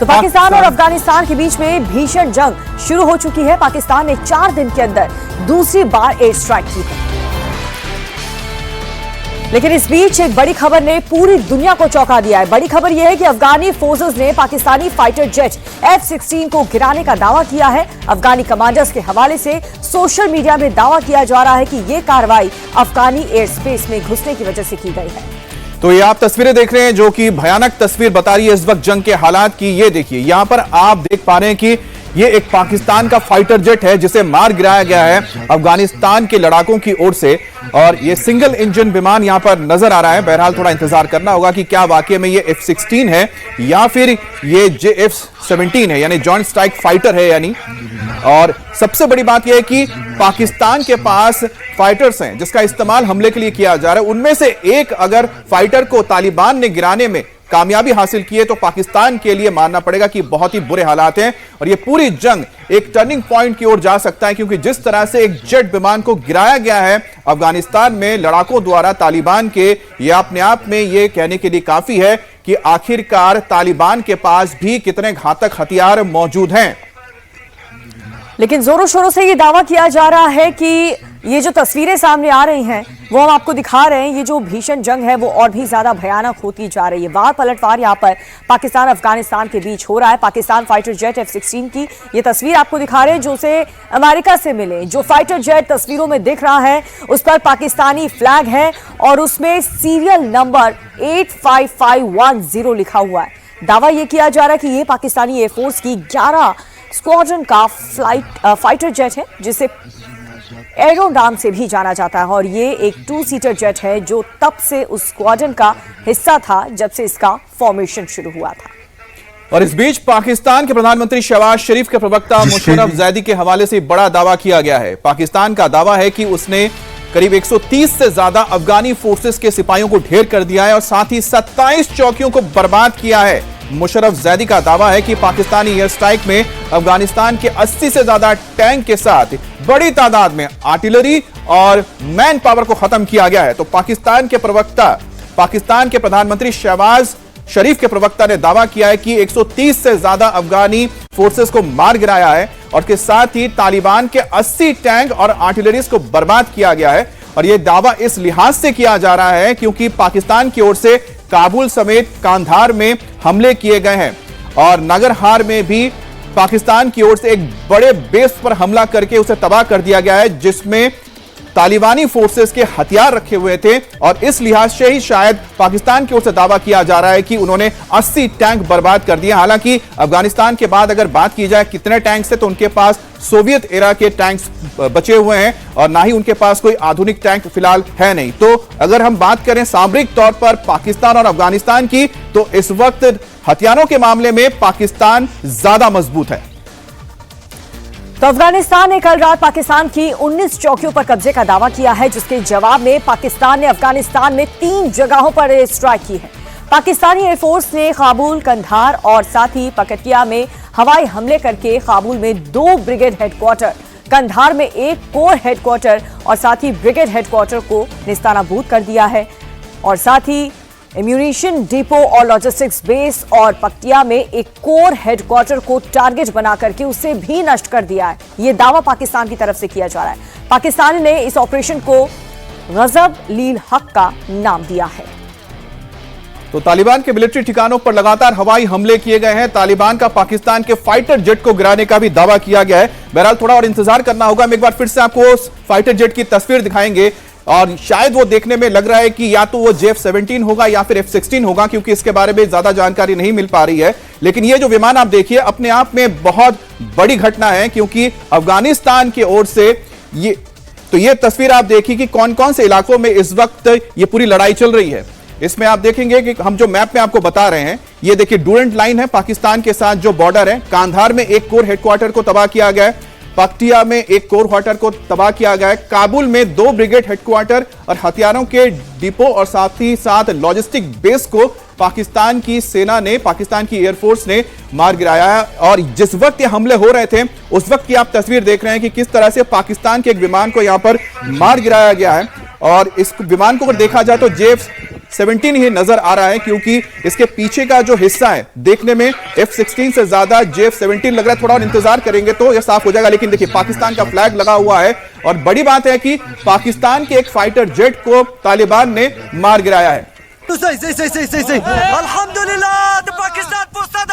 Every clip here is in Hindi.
तो पाकिस्तान और अफगानिस्तान के बीच में भीषण जंग शुरू हो चुकी है। पाकिस्तान ने 4 दिन के अंदर दूसरी बार एयर स्ट्राइक की है। लेकिन इस बीच एक बड़ी खबर ने पूरी दुनिया को चौंका दिया है। बड़ी खबर यह है कि अफगानी फोर्सेस ने पाकिस्तानी फाइटर जेट F-16 को गिराने का दावा किया है। अफगानी कमांडर्स के हवाले से सोशल मीडिया में दावा किया जा रहा है कि यह कार्रवाई अफगानी एयर स्पेस में घुसने की वजह से की गई है। तो ये आप तस्वीरें देख रहे हैं जो कि भयानक तस्वीर बता रही है इस वक्त जंग के हालात की। ये देखिए, यहां पर आप देख पा रहे हैं कि ये एक पाकिस्तान का फाइटर जेट है जिसे मार गिराया गया है अफगानिस्तान के लड़ाकों की ओर से, और ये सिंगल इंजन विमान यहां पर नजर आ रहा है। बहरहाल थोड़ा इंतजार करना होगा कि क्या वाकई में ये F-16 है या फिर ये JF-17 है, यानी जॉइंट स्ट्राइक फाइटर है यानी। और सबसे बड़ी बात यह है कि पाकिस्तान के पास फाइटर्स हैं जिसका इस्तेमाल हमले के लिए किया जा रहा है। उनमें से एक अगर फाइटर को तालिबान ने गिराने में कामयाबी हासिल की है तो पाकिस्तान के लिए मानना पड़ेगा कि बहुत ही बुरे हालात हैं, और ये पूरी जंग एक टर्निंग पॉइंट की ओर जा सकता है, क्योंकि जिस तरह से एक जेट विमान को गिराया गया है अफगानिस्तान में लड़ाकों द्वारा तालिबान के, ये अपने आप में ये कहने के लिए काफी है कि आखिरकार तालिबान के पास भी कितने घातक हथियार मौजूद हैं। लेकिन जोरों शोरों से ये दावा किया जा रहा है कि ये जो तस्वीरें सामने आ रही हैं वो हम आपको दिखा रहे हैं, ये जो भीषण जंग है वो और भी ज्यादा भयानक होती जा रही है। वार पलटवार यहाँ पर पाकिस्तान अफगानिस्तान के बीच हो रहा है। पाकिस्तान फाइटर जेट F-16 की ये तस्वीर आपको दिखा रहे हैं जो से अमेरिका से मिले। जो फाइटर जेट तस्वीरों में दिख रहा है उस पर पाकिस्तानी फ्लैग है और उसमें सीरियल नंबर 85510 लिखा हुआ है। दावा यह किया जा रहा है कि ये पाकिस्तानी एयरफोर्स की 11 स्क्वाड्रन का फाइटर जेट है जिसे एरो नाम से भी जाना जाता है, और ये एक 2 सीटर जेट है जो तब से उस स्क्वाड्रन का हिस्सा था जब से इसका फॉर्मेशन शुरू हुआ था। और इस बीच पाकिस्तान के प्रधानमंत्री शहबाज शरीफ के प्रवक्ता मुशर्रफ जैदी के हवाले से बड़ा दावा किया गया है। पाकिस्तान का दावा है कि उसने करीब 130 से ज्यादा अफगानी फोर्सेस के सिपाहियों को ढेर कर दिया है और साथ ही 27 चौकियों को बर्बाद किया है। मुशर्रफ जैदी का दावा है कि पाकिस्तानी एयर स्ट्राइक में अफगानिस्तान के 80 से ज्यादा टैंक के साथ बड़ी तादाद में आर्टिलरी और मैन पावर को खत्म किया गया है। तो पाकिस्तान के प्रधानमंत्री शहबाज शरीफ के प्रवक्ता ने दावा किया है कि 130 से ज्यादा अफगानी फोर्सेस को मार गिराया है और के साथ ही तालिबान के 80 टैंक और आर्टिलरीज को बर्बाद किया गया है। और यह दावा इस लिहाज से किया जा रहा है क्योंकि पाकिस्तान की ओर से काबुल समेत कांधार में हमले किए गए हैं और नगरहार में भी पाकिस्तान की ओर से एक बड़े बेस पर हमला करके उसे तबाह कर दिया गया है जिसमें तालिबानी फोर्सेस के हथियार रखे हुए थे। और इस लिहाज से ही शायद पाकिस्तान की ओर से दावा किया जा रहा है कि उन्होंने 80 टैंक बर्बाद कर दिए। हालांकि अफगानिस्तान के बाद अगर बात की जाए कितने टैंक्स थे तो उनके पास सोवियत एरा के टैंक्स बचे हुए हैं और ना ही उनके पास कोई आधुनिक टैंक फिलहाल है नहीं। तो अगर हम बात करें सामरिक तौर पर पाकिस्तान और अफगानिस्तान की तो इस वक्त हथियारों के मामले में पाकिस्तान ज्यादा मजबूत है। तो अफगानिस्तान ने कल रात पाकिस्तान की 19 चौकियों पर कब्जे का दावा किया है जिसके जवाब में पाकिस्तान ने अफगानिस्तान में 3 जगहों पर एयर स्ट्राइक की है। पाकिस्तानी एयरफोर्स ने काबुल, कंधार और साथ ही पकटिया में हवाई हमले करके काबुल में 2 ब्रिगेड हेडक्वार्टर, कंधार में 1 कोर हेडक्वार्टर और साथ ही ब्रिगेड हेडक्वार्टर को निस्तानाबूद कर दिया है और साथ ही एम्यूनिशन डिपो और लॉजिस्टिक्स बेस और पकटिया में एक कोर हेडक्वार्टर को टारगेट बना करके उसे भी नष्ट कर दिया है। यह दावा पाकिस्तान की तरफ से किया जा रहा है। पाकिस्तान ने इस ऑपरेशन को गजब लील हक का नाम दिया है। तो तालिबान के मिलिट्री ठिकानों पर लगातार हवाई हमले किए गए हैं। तालिबान का पाकिस्तान के फाइटर जेट को गिराने का भी दावा किया गया है। बहरहाल थोड़ा और इंतजार करना होगा। हम एक बार फिर से आपको उस फाइटर जेट की तस्वीर दिखाएंगे और शायद वो देखने में लग रहा है कि या तो वो JF-17 होगा या फिर F-16 होगा क्योंकि इसके बारे में ज्यादा जानकारी नहीं मिल पा रही है। लेकिन ये जो विमान आप देखिए अपने आप में बहुत बड़ी घटना है क्योंकि अफगानिस्तान की ओर से ये तस्वीर आप देखिए कि कौन कौन से इलाकों में इस वक्त ये पूरी लड़ाई चल रही है। इसमें आप देखेंगे कि हम जो मैप में आपको बता रहे हैं ये देखिए डूरेंट लाइन है पाकिस्तान के साथ जो बॉर्डर है। कांधार में 1 कोर हेडक्वार्टर को तबाह किया गया है, पकटिया में 1 कोर हेडक्वार्टर को तबाह किया गया है, काबुल में 2 ब्रिगेड हेडक्वार्टर और हथियारों के डिपो और साथ ही साथ लॉजिस्टिक बेस को पाकिस्तान की सेना ने, पाकिस्तान की एयरफोर्स ने मार गिराया है। और जिस वक्त ये हमले हो रहे थे उस वक्त की आप तस्वीर देख रहे हैं कि किस तरह से पाकिस्तान के एक विमान को यहां पर मार गिराया गया है। और इस विमान को अगर देखा जाए तो F-17 ही नजर आ रहा है, क्योंकि इसके पीछे का जो हिस्सा है देखने में F-16 से ज्यादा JF-17 लग रहा है। थोड़ा और इंतजार करेंगे तो यह साफ हो जाएगा। लेकिन देखिए, पाकिस्तान का फ्लैग लगा हुआ है और बड़ी बात है कि पाकिस्तान के एक फाइटर जेट को तालिबान ने मार गिराया है। अल्हम्दुलिल्लाह पाकिस्तान पोस्ता द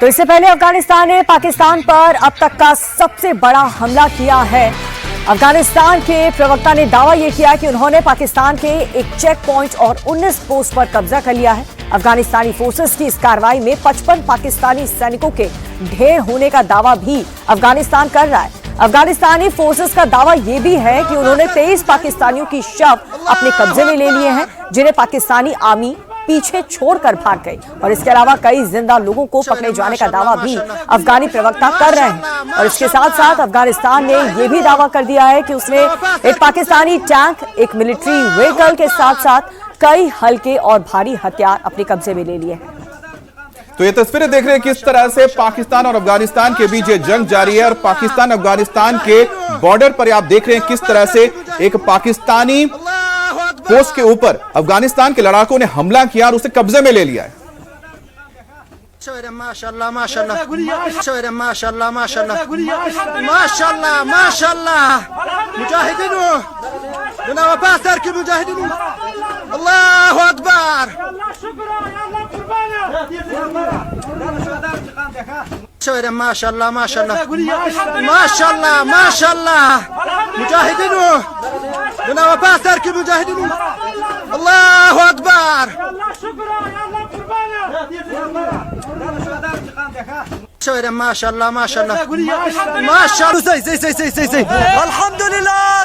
तो इससे पहले अफगानिस्तान ने पाकिस्तान पर अब तक का सबसे बड़ा हमला किया है। अफगानिस्तान के प्रवक्ता ने दावा यह किया कि उन्होंने पाकिस्तान के एक चेक पॉइंट और 19 पोस्ट पर कब्जा कर लिया है। अफगानिस्तानी फोर्सेस की इस कार्रवाई में 55 पाकिस्तानी सैनिकों के ढेर होने का दावा भी अफगानिस्तान कर रहा है। अफगानिस्तानी फोर्सेस का दावा यह भी है कि उन्होंने 23 पाकिस्तानियों की शव अपने कब्जे में ले लिए हैं, जिन्हें पाकिस्तानी आर्मी पीछे छोड़कर भाग गई। और इसके अलावा कई जिंदा लोगों को पकड़े जाने का दावा भी अफगानी प्रवक्ता कर रहे हैं। और इसके साथ साथ अफगानिस्तान ने यह भी दावा कर दिया है कि उसने एक पाकिस्तानी टैंक, एक मिलिट्री व्हीकल के साथ साथ कई हल्के और भारी हथियार अपने कब्जे में ले लिए हैं। तो ये तस्वीरें देख रहे हैं किस तरह से पाकिस्तान और अफगानिस्तान के बीच ये जंग जारी है। और पाकिस्तान अफगानिस्तान के बॉर्डर पर आप देख रहे हैं किस तरह से एक पाकिस्तानी पोस्ट के ऊपर अफगानिस्तान के लड़ाकों ने हमला किया और उसे कब्जे में ले लिया है। माशाल्लाह माशाल्लाह माशाल्लाह माशाल्लाह माशाल्लाह माशाल्लाह मुजाहिदीन बना वापस सर के मुजाहिदीन अल्लाहु अकबर माशाल्लाह माशाल्लाह माशाल्लाह माशाल्लाह मुजाहिदीन बना वापस सर के मुजाहिदीन अल्लाहु अकबर माशाल्लाह माशाल्लाह माशाल्लाह सही अल्हम्दुलिल्लाह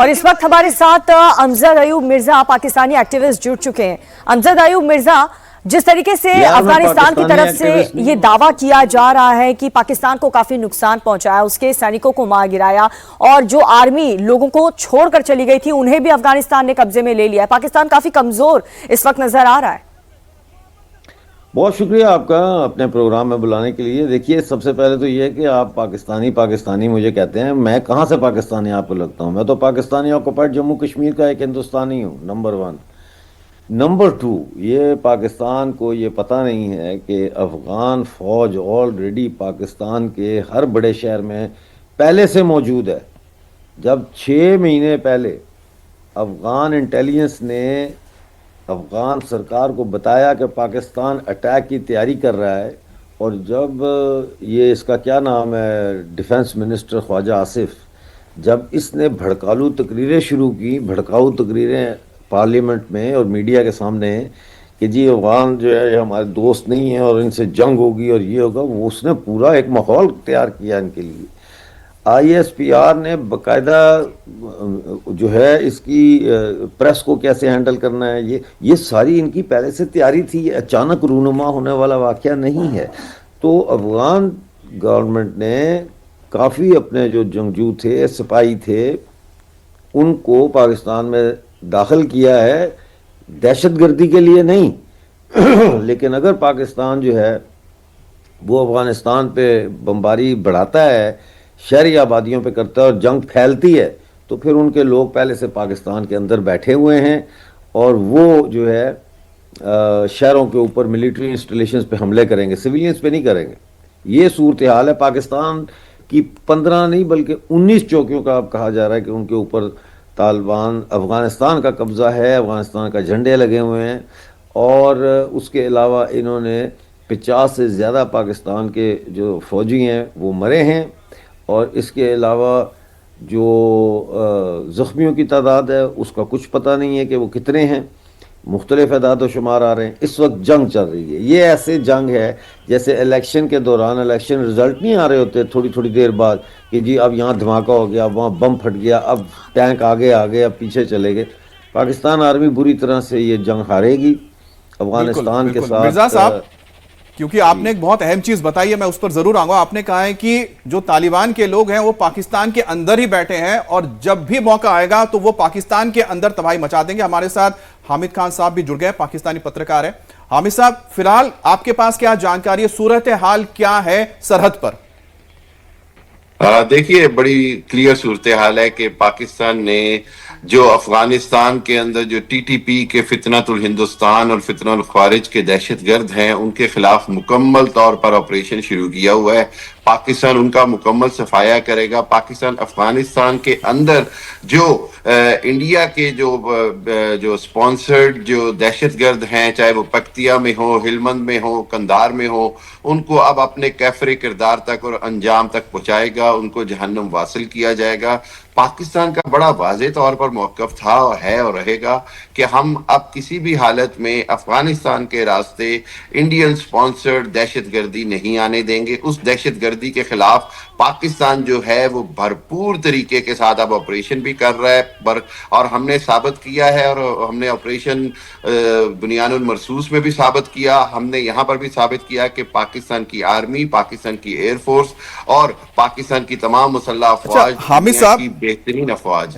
और इस वक्त हमारे साथ अमजद अयूब मिर्जा पाकिस्तानी एक्टिविस्ट जुड़ चुके हैं। अमजद अयूब मिर्जा, जिस तरीके से अफगानिस्तान की तरफ से ये दावा किया जा रहा है कि पाकिस्तान को काफी नुकसान पहुंचाया, उसके सैनिकों को मार गिराया और जो आर्मी लोगों को छोड़कर चली गई थी उन्हें भी अफगानिस्तान ने कब्जे में ले लिया है, पाकिस्तान काफी कमजोर इस वक्त नजर आ रहा है। बहुत शुक्रिया आपका अपने प्रोग्राम में बुलाने के लिए। देखिए, सबसे पहले तो ये है कि आप पाकिस्तानी मुझे कहते हैं, मैं कहाँ से पाकिस्तानी आपको लगता हूँ? मैं तो पाकिस्तानी ऑक्युपाइड जम्मू कश्मीर का एक हिंदुस्तानी हूँ, नंबर 1। नंबर 2, ये पाकिस्तान को ये पता नहीं है कि अफ़गान फ़ौज ऑलरेडी पाकिस्तान के हर बड़े शहर में पहले से मौजूद है। जब 6 महीने पहले अफ़गान इंटेलिजेंस ने अफ़गान सरकार को बताया कि पाकिस्तान अटैक की तैयारी कर रहा है, और जब ये इसका क्या नाम है डिफेंस मिनिस्टर ख्वाजा आसिफ, जब इसने भड़काऊ तकरीरें शुरू की, भड़काऊ तकरीरें पार्लियामेंट में और मीडिया के सामने कि जी अफ़गान जो है हमारे दोस्त नहीं है और इनसे जंग होगी और ये होगा, वो उसने पूरा एक माहौल तैयार किया इनके लिए। ISPR ने बाकायदा जो है इसकी प्रेस को कैसे हैंडल करना है, ये सारी इनकी पहले से तैयारी थी। ये अचानक रूनुमा होने वाला वाक़या नहीं है। तो अफ़गान गवर्नमेंट ने काफ़ी अपने जो जंगजू थे, सिपाही थे, उनको पाकिस्तान में दाखिल किया है, दहशतगर्दी के लिए नहीं लेकिन अगर पाकिस्तान जो है वो अफ़गानिस्तान पे बमबारी बढ़ाता है, शहरी आबादियों पे करता है और जंग फैलती है, तो फिर उनके लोग पहले से पाकिस्तान के अंदर बैठे हुए हैं और वो जो है शहरों के ऊपर मिलिट्री इंस्टॉलेशंस पे हमले करेंगे, सिविलियंस पे नहीं करेंगे। ये सूरत हाल है। पाकिस्तान की 15 नहीं बल्कि 19 चौकियों का अब कहा जा रहा है कि उनके ऊपर तालिबान, अफगानिस्तान का कब्जा है, अफगानिस्तान का झंडे लगे हुए हैं। और उसके अलावा इन्होंने 50 से ज़्यादा पाकिस्तान के जो फौजी हैं वो मरे हैं। और इसके अलावा जो ज़ख्मियों की तादाद है उसका कुछ पता नहीं है कि वो कितने हैं। मुख्तलिफ अदाद शुमार आ रहे हैं। इस वक्त जंग चल रही है। ये ऐसे जंग है जैसे इलेक्शन के दौरान इलेक्शन रिजल्ट नहीं आ रहे होते थोड़ी थोड़ी देर बाद कि जी अब यहाँ धमाका हो गया, वहाँ बम फट गया, अब टैंक आगे आ गए, अब पीछे चले गए। पाकिस्तान आर्मी बुरी तरह से ये जंग हारेगी अफगानिस्तान के साथ। मिर्जा साहब, क्योंकि आपने एक बहुत अहम चीज बताई है, मैं उस पर जरूर आऊंगा। आपने कहा है कि जो तालिबान के लोग हैं वो पाकिस्तान के अंदर ही बैठे हैं और जब भी मौका आएगा तो वो पाकिस्तान के अंदर तबाही मचा देंगे। हमारे साथ हामिद खान साहब भी जुड़ गए, पाकिस्तानी पत्रकार है। हामिद साहब, फिलहाल आपके पास क्या जानकारी है, सूरत हाल क्या है सरहद पर? देखिए, बड़ी क्लियर सूरत हाल है कि पाकिस्तान ने जो अफगानिस्तान के अंदर जो टीटीपी के फितनतुल हिंदुस्तान और फितनुल ख्वारिज के दहशतगर्द हैं उनके खिलाफ मुकम्मल तौर पर ऑपरेशन शुरू किया हुआ है। पाकिस्तान उनका मुकम्मल सफाया करेगा। पाकिस्तान अफगानिस्तान के अंदर जो इंडिया के जो स्पॉन्सर्ड जो दहशतगर्द हैं, चाहे वो पक्तिया में हो, हिलमंद में हो, कंधार में हो, उनको अब अपने कैफरे किरदार तक और अंजाम तक पहुंचाएगा, उनको जहन्नम वासिल किया जाएगा। पाकिस्तान का बड़ा वाज़ेह तौर पर मौक़िफ़ था और है और रहेगा कि हम अब किसी भी हालत में अफगानिस्तान के रास्ते इंडियन स्पॉन्सर्ड दहशतगर्दी नहीं आने देंगे। उस दहशतगर्दी के खिलाफ पाकिस्तान जो है वो भरपूर तरीके के साथ अब ऑपरेशन भी कर रहा है और हमने साबित किया है और हमने ऑपरेशन बुनियानुल मरसूस में भी साबित किया, हमने यहाँ पर भी साबित किया कि पाकिस्तान की आर्मी, पाकिस्तान की एयरफोर्स और पाकिस्तान की तमाम मुसल्लह अफवाज हामिद साहब, बेहतरीन अफवाज।